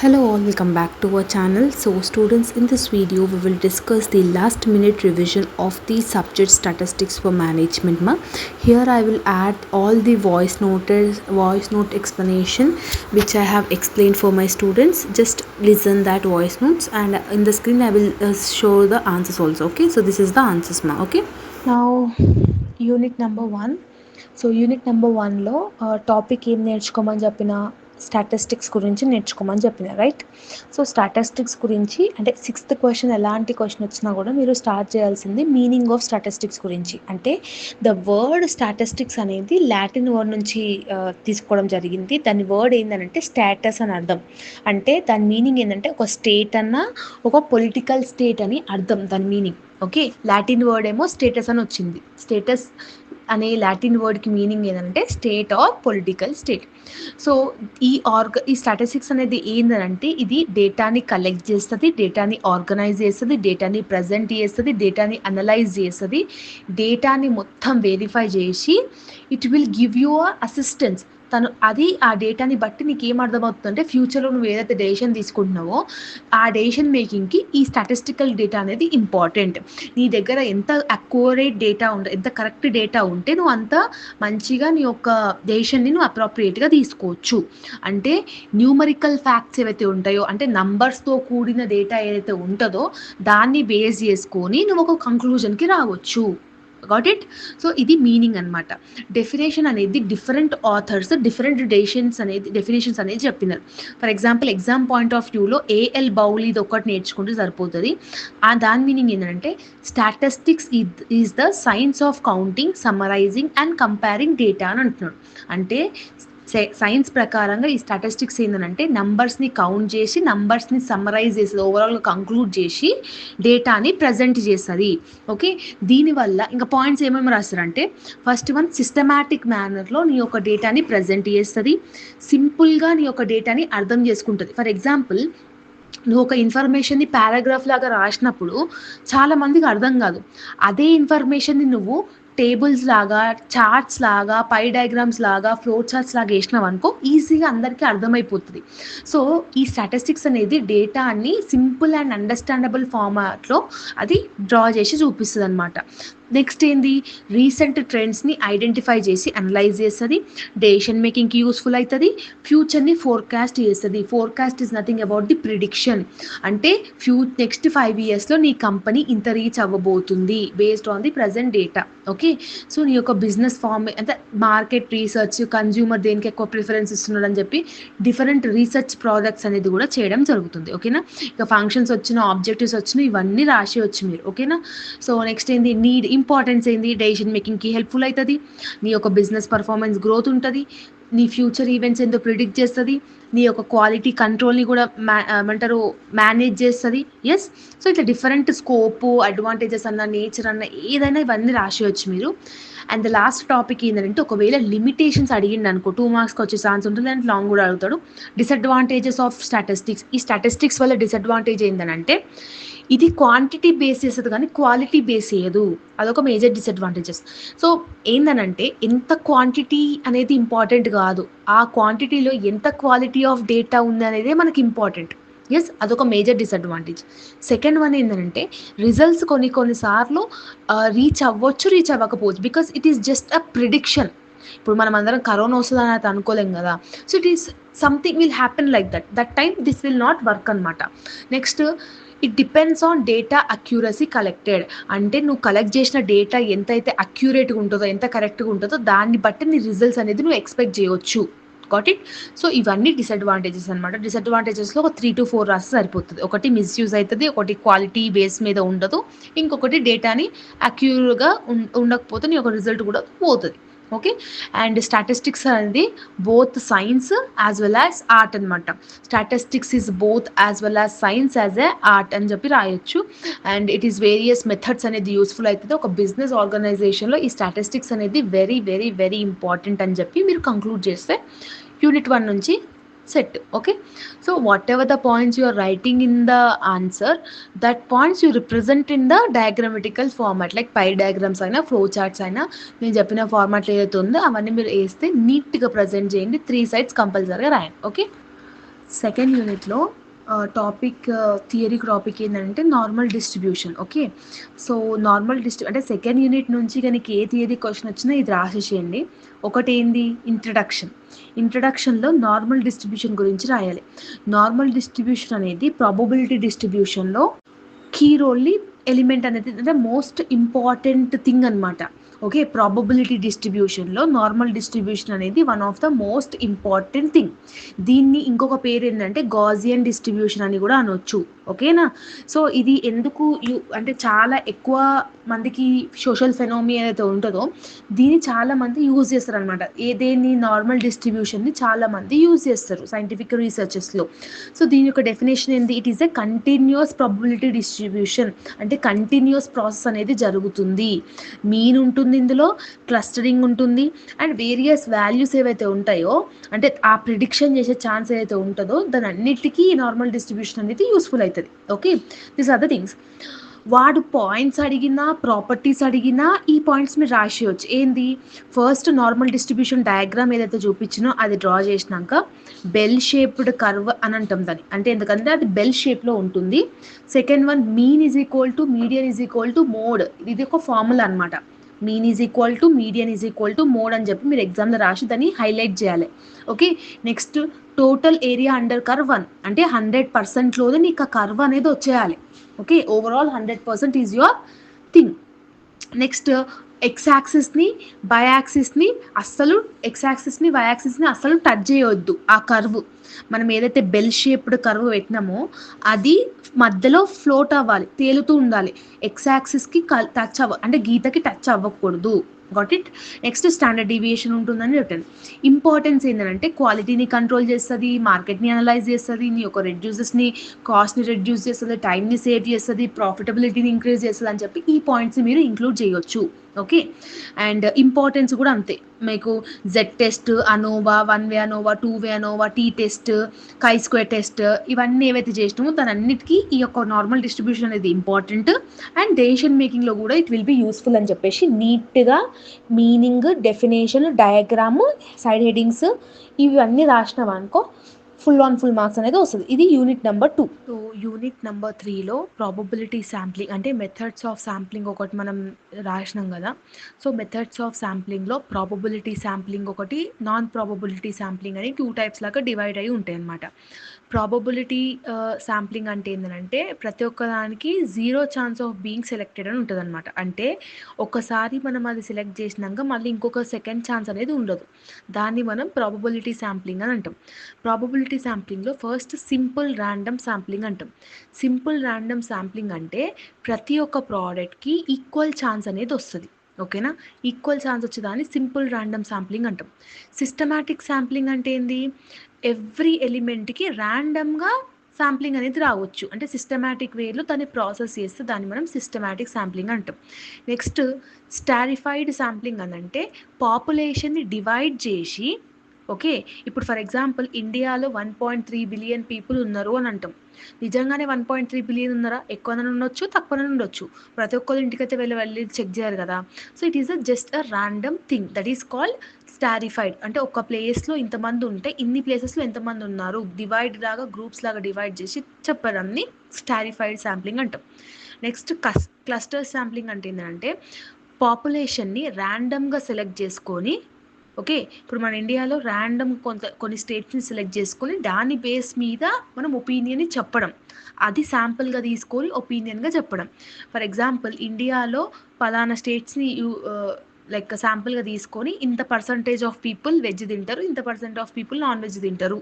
Hello all, welcome back to our channel. So students, in this video we will discuss the last minute revision of the subject statistics for management Here I will add all the voice note explanation which I have explained for my students. Just listen that voice notes, and in the screen I will show the answers also. Okay, so this is the answers okay. Now unit number 1. So unit number 1లో topic ఏం నేర్చుకోమని చెప్పిన statistics గురించి నేర్చుకోమని చెప్పిన right. So statistics గురించి అంటే 6th question ఎలాంటి క్వశ్చన్ వచ్చినా కూడా మీరు స్టార్ట్ చేయాల్సింది మీనింగ్ ఆఫ్ స్టాటిస్టిక్స్ గురించి. అంటే ద వర్డ్ స్టాటిస్టిక్స్ అనేది లాటిన్ వర్డ్ నుంచి తీసుకోవడం జరిగింది. దాని వర్డ్ ఏంటంటే స్టాటస్ అని అర్థం. అంటే దాని మీనింగ్ ఏంటంటే ఒక స్టేట్ అన్న ఒక పొలిటికల్ స్టేట్ అని అర్థం దాని మీనింగ్. ఓకే, లాటిన్ వర్డ్ ఏమో స్టేటస్ అని వచ్చింది. స్టేటస్ అనే లాటిన్ వర్డ్కి మీనింగ్ ఏంటంటే state or political state. So ఈ స్టాటిస్టిక్స్ అనేది ఏంటంటే ఇది డేటాని కలెక్ట్ చేస్తుంది, డేటాని ఆర్గనైజ్ చేస్తుంది, డేటాని ప్రజెంట్ చేస్తుంది, డేటాని అనలైజ్ చేస్తుంది, డేటాని మొత్తం వెరిఫై చేసి it will give you assistance. ఆ డేటాని బట్టి నీకు ఏం అర్థమవుతుందంటే ఫ్యూచర్లో నువ్వు ఏదైతే డెసిషన్ తీసుకుంటున్నావో ఆ డెసిషన్ మేకింగ్కి ఈ స్టాటిస్టికల్ డేటా అనేది ఇంపార్టెంట్. నీ దగ్గర ఎంత అక్యురేట్ డేటా ఎంత కరెక్ట్ డేటా ఉంటే నువ్వు అంత మంచిగా నీ యొక్క డెసిషన్ని నువ్వు అప్రోప్రియేట్గా తీసుకోవచ్చు. అంటే న్యూమరికల్ ఫ్యాక్ట్స్ ఏవైతే ఉంటాయో, అంటే నంబర్స్తో కూడిన డేటా ఏదైతే ఉంటుందో దాన్ని బేస్ చేసుకొని నువ్వు ఒక కంక్లూజన్కి రావచ్చు. Got it? సో ఇది మీనింగ్ అనమాట. డెఫినేషన్ అనేది డిఫరెంట్ ఆథర్స్ డిఫరెంట్ డెఫినేషన్స్ అనేది చెప్పినారు. For example exam point of వ్యూలో ఏఎల్ బౌల్ ఇది ఒకటి నేర్చుకుంటే సరిపోతుంది. దాని మీనింగ్ ఏంటంటే statistics is the science of counting, summarising and comparing data అని అంటున్నాడు. అంటే సైన్స్ ప్రకారంగా ఈ స్టాటిస్టిక్స్ ఏంటంటే నంబర్స్ని కౌంట్ చేసి నంబర్స్ని సమ్మరైజ్ చేసి ఓవరాల్గా కంక్లూడ్ చేసి డేటాని ప్రజెంట్ చేస్తుంది. ఓకే, దీనివల్ల ఇంకా పాయింట్స్ ఏమేమి రాస్తారంటే ఫస్ట్ వన్, సిస్టమాటిక్ మేనర్లో నీ యొక్క డేటాని ప్రజెంట్ చేస్తుంది, సింపుల్గా నీ యొక్క డేటాని అర్థం చేసుకుంటుంది. ఫర్ ఎగ్జాంపుల్ నువ్వు ఒక ఇన్ఫర్మేషన్ని పారాగ్రాఫ్ లాగా రాసినప్పుడు చాలామందికి అర్థం కాదు. అదే ఇన్ఫర్మేషన్ని నువ్వు టేబుల్స్ లాగా, చార్ట్స్ లాగా, పై డయాగ్రామ్స్ లాగా, ఫ్లో చార్ట్స్ లాగా వేసినావు అనుకో ఈజీగా అందరికీ అర్థమైపోతుంది. సో ఈ స్టాటిస్టిక్స్ అనేది డేటాని సింపుల్ అండ్ అండర్స్టాండబుల్ ఫార్మాట్లో అది డ్రా చేసి చూపిస్తుంది అనమాట. నెక్స్ట్ ఏంది, రీసెంట్ ట్రెండ్స్ని ఐడెంటిఫై చేసి అనలైజ్ చేస్తుంది, డెసిషన్ మేకింగ్కి యూస్ఫుల్ అవుతుంది, ఫ్యూచర్ని ఫోర్కాస్ట్ చేస్తుంది. Forecast is nothing about the prediction. అంటే నెక్స్ట్ 5 yearsలో నీ కంపెనీ ఇంత రీచ్ అవ్వబోతుంది based on the present data. Okay, so నీ యొక్క బిజినెస్ ఫార్మ్ అంటే మార్కెట్ రీసెర్చ్, కన్జ్యూమర్ దేనికి ఎక్కువ ప్రిఫరెన్స్ ఇస్తున్నాడు అని చెప్పి డిఫరెంట్ రీసెర్చ్ ప్రాజెక్ట్స్ అనేది కూడా చేయడం జరుగుతుంది. ఓకేనా, ఇక ఫంక్షన్స్ వచ్చిన, ఆబ్జెక్టివ్స్ వచ్చిన ఇవన్నీ రాసేయచ్చు మీరు. ఓకేనా, సో నెక్స్ట్ ఏంది, నీడ్ ఇంపార్టెన్స్ ఏంది, డెసిషన్ మేకింగ్కి హెల్ప్ఫుల్ అవుతుంది, నీ యొక్క బిజినెస్ పర్ఫార్మెన్స్ గ్రోత్ ఉంటుంది, నీ ఫ్యూచర్ ఈవెంట్స్ ఏందో ప్రిడిక్ట్ చేస్తుంది, నీ యొక్క క్వాలిటీ కంట్రోల్ని కూడా ఏమంటారు మేనేజ్ చేస్తుంది. ఎస్, సో ఇట్లా డిఫరెంట్ స్కోపు, అడ్వాంటేజెస్ అన్న, నేచర్ అన్న ఏదైనా ఇవన్నీ రాసేయచ్చు మీరు. అండ్ ద లాస్ట్ టాపిక్ ఏంటంటే ఒకవేళ లిమిటేషన్స్ అడిగిండు అనుకో 2 marksకి వచ్చే ఛాన్స్ ఉంటుంది, అండ్ లాంగ్ కూడా అడుగుతాడు. Disadvantages of statistics. ఈ స్టాటిస్టిక్స్ వల్ల డిసడ్వాంటేజ్ ఏంటంటే ఇది క్వాంటిటీ బేస్ చేస్తుంది కానీ క్వాలిటీ బేస్ చేయదు. అదొక మేజర్ డిసడ్వాంటేజెస్. సో ఏందనంటే ఎంత క్వాంటిటీ అనేది ఇంపార్టెంట్ కాదు, ఆ క్వాంటిటీలో ఎంత క్వాలిటీ ఆఫ్ డేటా ఉంది అనేదే మనకి ఇంపార్టెంట్. ఎస్, అదొక మేజర్ డిసడ్వాంటేజ్. సెకండ్ వన్ ఏంటంటే రిజల్ట్స్ కొన్నిసార్లు రీచ్ అవ్వచ్చు, రీచ్ అవ్వకపోవచ్చు, because it is just a prediction. ఇప్పుడు మనం అందరం కరోనా వస్తుందని అయితే అనుకోలేం కదా. So it is something will happen like that time this will not work అనమాట. Next, it depends on data accuracy collected. అంటే నువ్వు కలెక్ట్ చేసిన డేటా ఎంతైతే అక్యూరేట్గా ఉంటుందో, ఎంత కరెక్ట్గా ఉంటుందో దాన్ని బట్టి నీ రిజల్ట్స్ అనేది నువ్వు ఎక్స్పెక్ట్ చేయవచ్చు. Got it? సో ఇవన్నీ డిసడ్వాంటేజెస్ అనమాట. డిసడ్వాంటేజెస్లో ఒక 3 to 4 రాస్తే సరిపోతుంది. ఒకటి మిస్యూజ్ అవుతుంది, ఒకటి క్వాలిటీ బేస్ మీద ఉండదు, ఇంకొకటి డేటాని అక్యూర్గా ఉండకపోతే నీ ఒక రిజల్ట్ కూడా పోతుంది. ఓకే, అండ్ స్టాటిస్టిక్స్ అనేది both science as well as art అనమాట. Statistics is both as well as science as a art అని చెప్పి రాయొచ్చు. And it is various methods అనేది యూస్ఫుల్ అవుతుంది. ఒక బిజినెస్ ఆర్గనైజేషన్లో ఈ స్టాటిస్టిక్స్ అనేది వెరీ వెరీ వెరీ ఇంపార్టెంట్ అని చెప్పి మీరు కంక్లూడ్ చేస్తే యూనిట్ 1 నుంచి set. Okay, so whatever the points you are writing in the answer, that points you represent in the diagrammatical format, like pie diagrams aina, flow charts aina, నేను చెప్పిన ఫార్మాట్లో ఏదైతే ఉందో అవన్నీ మీరు వేస్తే నీట్గా ప్రజెంట్ చేయండి. 3 sides కంపల్సరీగా రాయండి. ఓకే, సెకండ్ యూనిట్లో టాపిక్ ఏంటంటే నార్మల్ డిస్ట్రిబ్యూషన్. ఓకే, సో అంటే సెకండ్ యూనిట్ నుంచి కనుక ఏ థియరీ క్వశ్చన్ వచ్చినా ఇది రాసేసేయండి. ఒకటి ఏంది, ఇంట్రడక్షన్లో నార్మల్ డిస్ట్రిబ్యూషన్ గురించి రాయాలి. నార్మల్ డిస్ట్రిబ్యూషన్ అనేది ప్రాబబిలిటీ డిస్ట్రిబ్యూషన్లో కీ రోల్ని ఎలిమెంట్ అనేది, అంటే మోస్ట్ ఇంపార్టెంట్ థింగ్ అనమాట. ఓకే, ప్రాబబిలిటీ డిస్ట్రిబ్యూషన్లో నార్మల్ డిస్ట్రిబ్యూషన్ అనేది one of the most important thing. దీన్ని ఇంకొక పేరు ఏంటంటే గాసియన్ డిస్ట్రిబ్యూషన్ అని కూడా అనొచ్చు. ఓకేనా, సో ఇది ఎందుకు అంటే చాలా ఎక్కువ మందికి సోషల్ ఫెనోమి ఏదైతే ఉంటుందో దీన్ని చాలామంది యూజ్ చేస్తారు అనమాట. ఏదేని నార్మల్ డిస్ట్రిబ్యూషన్ని చాలామంది యూజ్ చేస్తారు సైంటిఫిక్ రీసెర్చెస్లో. సో దీని యొక్క డెఫినేషన్ ఏంది, it is a continuous probability distribution. అంటే కంటిన్యూస్ ప్రాసెస్ అనేది జరుగుతుంది, మీన్ ఉంటుంది, ఇందులో క్లస్టరింగ్ ఉంటుంది, అండ్ వేరియస్ వాల్యూస్ ఏవైతే ఉంటాయో అంటే ఆ ప్రిడిక్షన్ చేసే ఛాన్స్ ఏదైతే ఉంటుందో దాని అన్నిటికీ నార్మల్ డిస్ట్రిబ్యూషన్ అనేది యూస్ఫుల్ అవుతుంది. Okay, these are the things. వాడు పాయింట్స్ అడిగినా ప్రాపర్టీస్ అడిగినా ఈ పాయింట్స్ మీరు రాసేయచ్చు. ఏంది, ఫస్ట్ నార్మల్ డిస్ట్రిబ్యూషన్ డయాగ్రామ్ ఏదైతే చూపించినో అది డ్రా చేసినాక బెల్ షేప్డ్ కర్వ్ అని అంటాం దాన్ని. అంటే ఎందుకంటే అది బెల్ షేప్లో ఉంటుంది. Second one, mean is equal to median is equal to mode. ఇది ఒక ఫార్ములా అనమాట. Mean is equal to median is equal to mode అని చెప్పి మీరు ఎగ్జామ్లో రాసి దాన్ని హైలైట్ చేయాలి. Okay, next total area under curve 1, అంటే 100%లోనే నీకు ఆ కర్వ్ అనేది వచ్చేయాలి. Okay, overall 100% is your thing. Next X యాక్సిస్ని వై యాక్సిస్ని అస్సలు టచ్ చేయవద్దు. ఆ కర్వ్ మనం ఏదైతే బెల్ షేప్డ్ కర్వ్ పెట్టినామో అది మధ్యలో ఫ్లోట్ అవ్వాలి, తేలుతూ ఉండాలి. ఎక్స్ యాక్సిస్కి టచ్ అంటే గీతకి టచ్ అవ్వకూడదు. Got it. Next standard deviation ఉంటుందని చెప్పాను. ఇంపార్టెన్స్ ఏంటంటే క్వాలిటీని కంట్రోల్ చేస్తుంది, మార్కెట్ని అనలైజ్ చేస్తుంది, నీ యొక్క కాస్ట్ని రెడ్యూస్ చేస్తుంది, టైంని సేవ్ చేస్తుంది, ప్రాఫిటబిలిటీని ఇంక్రీజ్ చేస్తుంది అని చెప్పి ఈ పాయింట్స్ని మీరు ఇంక్లూడ్ చేయొచ్చు. ఓకే, అండ్ ఇంపార్టెన్స్ కూడా అంతే. మీకు Z test, ANOVA, 1 way ANOVA, 2 way ANOVA, T test, chi square test, ఇవన్నీ ఏవైతే చేసినామో దానన్నిటికీ ఈ యొక్క నార్మల్ డిస్ట్రిబ్యూషన్ అనేది ఇంపార్టెంట్. అండ్ డెసిషన్ మేకింగ్లో కూడా ఇట్ విల్ బి యూస్ఫుల్ అని చెప్పేసి నీట్గా meaning, definition, diagram, side headings ఇవన్నీ రాసినాం అనుకో ఫుల్ మార్క్స్ అనేది వస్తుంది. ఇది unit number 2. So unit number 3లో ప్రాబబిలిటీ శాంప్లింగ్ అంటే మెథడ్స్ ఆఫ్ శాంప్లింగ్ ఒకటి మనం రాసినాం కదా. So methods of శాంప్లింగ్లో probability sampling ఒకటి, నాన్ ప్రాబబిలిటీ శాంప్లింగ్ అని 2 టైప్స్ లాగా డివైడ్ అయ్యి ఉంటాయి అన్నమాట. ప్రాబబిలిటీ శాంప్లింగ్ అంటే ఏంటంటే ప్రతి ఒక్కదానికి 0 ఛాన్స్ ఆఫ్ బీయింగ్ సెలెక్టెడ్ అని ఉంటుంది అనమాట. అంటే ఒకసారి మనం అది సెలెక్ట్ చేసినాక మళ్ళీ ఇంకొక సెకండ్ ఛాన్స్ అనేది ఉండదు. దాన్ని మనం ప్రాబబిలిటీ శాంప్లింగ్ అని అంటాం. ప్రాబబిలిటీ శాంప్లింగ్లో ఫస్ట్ సింపుల్ ర్యాండమ్ శాంప్లింగ్ అంటాం. సింపుల్ ర్యాండమ్ శాంప్లింగ్ అంటే ప్రతి ఒక్క ప్రోడక్ట్కి ఈక్వల్ ఛాన్స్ అనేది వస్తుంది. ఓకేనా, ఈక్వల్ ఛాన్స్ వచ్చేదాన్ని సింపుల్ ర్యాండమ్ శాంప్లింగ్ అంటాం. సిస్టమాటిక్ శాంప్లింగ్ అంటే ఏంది, ఎవ్రీ ఎలిమెంట్కి ర్యాండమ్గా శాంప్లింగ్ అనేది రావచ్చు. అంటే సిస్టమాటిక్ వేలో దాన్ని ప్రాసెస్ చేస్తే దాన్ని మనం సిస్టమాటిక్ శాంప్లింగ్ అంటాం. నెక్స్ట్ స్టారిఫైడ్ శాంప్లింగ్ అని అంటే పాపులేషన్ని డివైడ్ చేసి, ఓకే, ఇప్పుడు ఫర్ ఎగ్జాంపుల్ ఇండియాలో 1.3 బిలియన్ పీపుల్ ఉన్నారు అని అంటాం. నిజంగానే 1.3 బిలియన్ ఉన్నారా, ఎక్కువనే ఉండొచ్చు, తక్కువనే ఉండొచ్చు. ప్రతి ఒక్కరు ఇంటికైతే వెళ్ళి చెక్ చేయాలి కదా. So it is just a random thing that is called stratified. అంటే ఒక ప్లేస్లో ఇంతమంది ఉంటే ఇన్ని ప్లేసెస్లో ఎంతమంది ఉన్నారు డివైడ్ లాగా, గ్రూప్స్ లాగా డివైడ్ చేసి చెప్పడాన్ని స్టారిఫైడ్ శాంప్లింగ్ అంటాం. నెక్స్ట్ క్లస్టర్ శాంప్లింగ్ అంటే ఏంటంటే పాపులేషన్ని ర్యాండమ్గా సెలెక్ట్ చేసుకొని, ఓకే, ఇప్పుడు మన ఇండియాలో ర్యాండమ్ కొన్ని స్టేట్స్ని సెలెక్ట్ చేసుకొని దాని బేస్ మీద మనం ఒపీనియన్ని చెప్పడం, అది శాంపుల్గా తీసుకొని ఒపీనియన్గా చెప్పడం. ఫర్ ఎగ్జాంపుల్ ఇండియాలో పలానా స్టేట్స్ని లైక్ శాంపుల్గా తీసుకొని ఇంత పర్సంటేజ్ ఆఫ్ పీపుల్ వెజ్ తింటారు, ఇంత percent of people non veg తింటారు,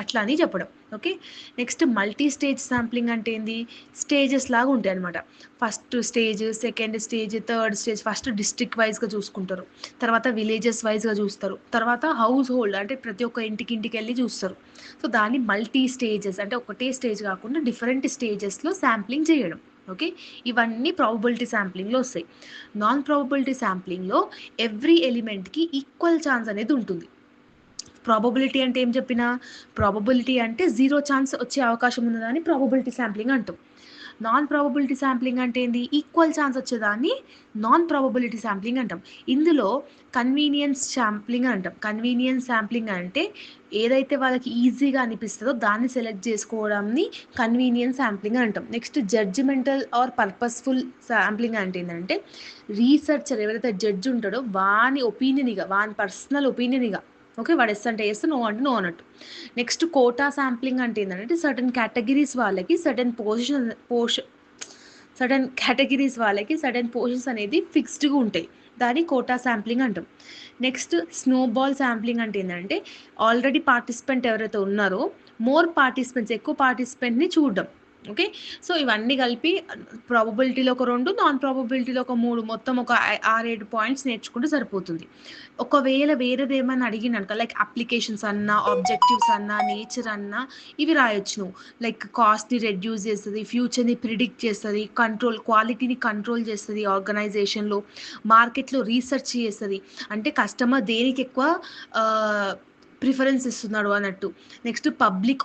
అట్లా అని చెప్పడం. Okay, next multi stage sampling అంటే ఏంది, స్టేజెస్ లాగా ఉంటాయి అనమాట. First stage, second stage, third stage. First district వైజ్గా చూసుకుంటారు, తర్వాత విలేజెస్ వైజ్గా చూస్తారు, తర్వాత హౌస్ హోల్డ్ అంటే ప్రతి ఒక్క ఇంటికి వెళ్ళి చూస్తారు. సో దాన్ని మల్టీ స్టేజెస్ అంటే ఒకటే స్టేజ్ కాకుండా డిఫరెంట్ స్టేజెస్లో శాంప్లింగ్ చేయడం. ఓకే, ఇవన్నీ ప్రాబబిలిటీ శాంప్లింగ్లో వస్తాయి. నాన్ ప్రాబబిలిటీ శాంప్లింగ్లో ఎవ్రీ ఎలిమెంట్కి ఈక్వల్ ఛాన్స్ అనేది ఉంటుంది. ప్రాబబిలిటీ అంటే ఏం చెప్పినా, ప్రాబబిలిటీ అంటే 0 ఛాన్స్ వచ్చే అవకాశం ఉన్నదని ప్రాబబిలిటీ శాంప్లింగ్ అంటాం. నాన్ ప్రాబబిలిటీ శాంప్లింగ్ అంటే ఏంది, ఈక్వల్ ఛాన్స్ వచ్చేదాన్ని నాన్ ప్రాబబిలిటీ శాంప్లింగ్ అంటాం. ఇందులో కన్వీనియన్స్ శాంప్లింగ్ అంటాం. కన్వీనియన్స్ శాంప్లింగ్ అంటే ఏదైతే వాళ్ళకి ఈజీగా అనిపిస్తుందో దాన్ని సెలెక్ట్ చేసుకోవడాన్ని కన్వీనియన్స్ శాంప్లింగ్ అంటాం. Next judgmental or purposeful sampling అంటే ఏంటంటే రీసెర్చర్ ఎవరైతే జడ్జ్ ఉంటాడో వాని ఒపీనియన్గా, వాని పర్సనల్ ఒపీనియన్గా, ఓకే, వాడు ఎస్ అంటే ఎస్, నో అంటే నో అన్నట్టు. నెక్స్ట్ కోటా శాంప్లింగ్ అంటే ఏంటంటే సర్టన్ కేటగిరీస్ వాళ్ళకి సర్టన్ పోర్షన్స్ అనేది ఫిక్స్డ్గా ఉంటాయి, దాన్ని కోటా శాంప్లింగ్ అంటాం. నెక్స్ట్ స్నోబాల్ శాంప్లింగ్ అంటే ఏంటంటే ఆల్రెడీ పార్టిసిపెంట్ ఎవరైతే ఉన్నారో ఎక్కువ పార్టిసిపెంట్ని చూడడం. ఓకే, సో ఇవన్నీ కలిపి ప్రాబబిలిటీలో ఒక 2, నాన్ ప్రాబబిలిటీలో ఒక 3, మొత్తం ఒక 6-7 పాయింట్స్ నేర్చుకుంటే సరిపోతుంది. ఒకవేళ వేరేది ఏమైనా అడిగిననుక లైక్ అప్లికేషన్స్ అన్నా, ఆబ్జెక్టివ్స్ అన్నా, నేచర్ అన్నా ఇవి రాయొచ్చు నువ్వు. లైక్ కాస్ట్ని రెడ్యూస్ చేస్తుంది, ఫ్యూచర్ని ప్రిడిక్ట్ చేస్తుంది, క్వాలిటీని కంట్రోల్ చేస్తుంది, ఆర్గనైజేషన్లో మార్కెట్లో రీసెర్చ్ చేస్తుంది, అంటే కస్టమర్ దేనికి ఎక్కువ ప్రిఫరెన్స్ ఇస్తున్నాడు అన్నట్టు. నెక్స్ట్ పబ్లిక్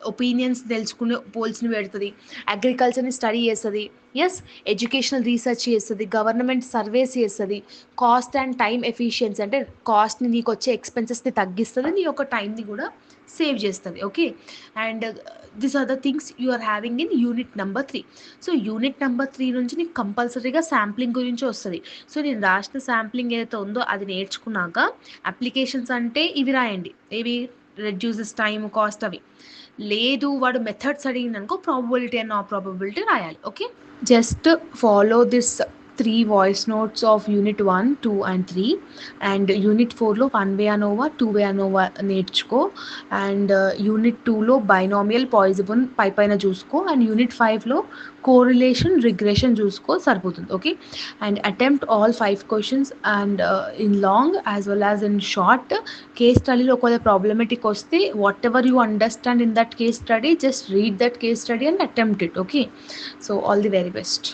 ఒపీనియన్స్ తెలుసుకునే పోల్స్ని పెడుతుంది, అగ్రికల్చర్ని స్టడీ చేస్తుంది, ఎస్, ఎడ్యుకేషనల్ రీసెర్చ్ చేస్తుంది, గవర్నమెంట్ సర్వేస్ చేస్తుంది, కాస్ట్ అండ్ టైం ఎఫిషియన్సీ అంటే కాస్ట్ని, నీకు వచ్చే ఎక్స్పెన్సెస్ని తగ్గిస్తుంది, నీ యొక్క టైంని కూడా సేవ్ చేస్తుంది. Okay, and this are the things you are having in unit number 3. So unit number 3 నుంచి నీకు కంపల్సరీగా శాంప్లింగ్ గురించి వస్తుంది. సో నేను రాసిన శాంప్లింగ్ ఏదైతే ఉందో అది నేర్చుకున్నాక అప్లికేషన్స్ అంటే ఇవి రాయండి, ఏవి, రెడ్యూసెస్ టైమ్, కాస్ట్, అవి. లేదు వాడు మెథడ్స్ అడిగిందనుకో ప్రాబబిలిటీ అండ్ నాన్ ప్రాబబిలిటీ రాయాలి. Okay, just follow this 3 voice notes of unit 1, 2 and 3. And unit 4లో 1 వే అనోవా, 2 వే అనోవా నేర్చుకో. అండ్ యూనిట్ 2లో బైనామియల్, పాయిజబుల్ పైన చూసుకో. అండ్ యూనిట్ 5లో కోరిలేషన్, రిగ్రెషన్ చూసుకో, సరిపోతుంది. Okay, and attempt all 5 questions and in long as well as in short. Case స్టడీలో ఒకవేళ ప్రాబ్లమెటిక్ వస్తే whatever you understand in that case study, just read that case study and attempt it. Okay, so all the very best.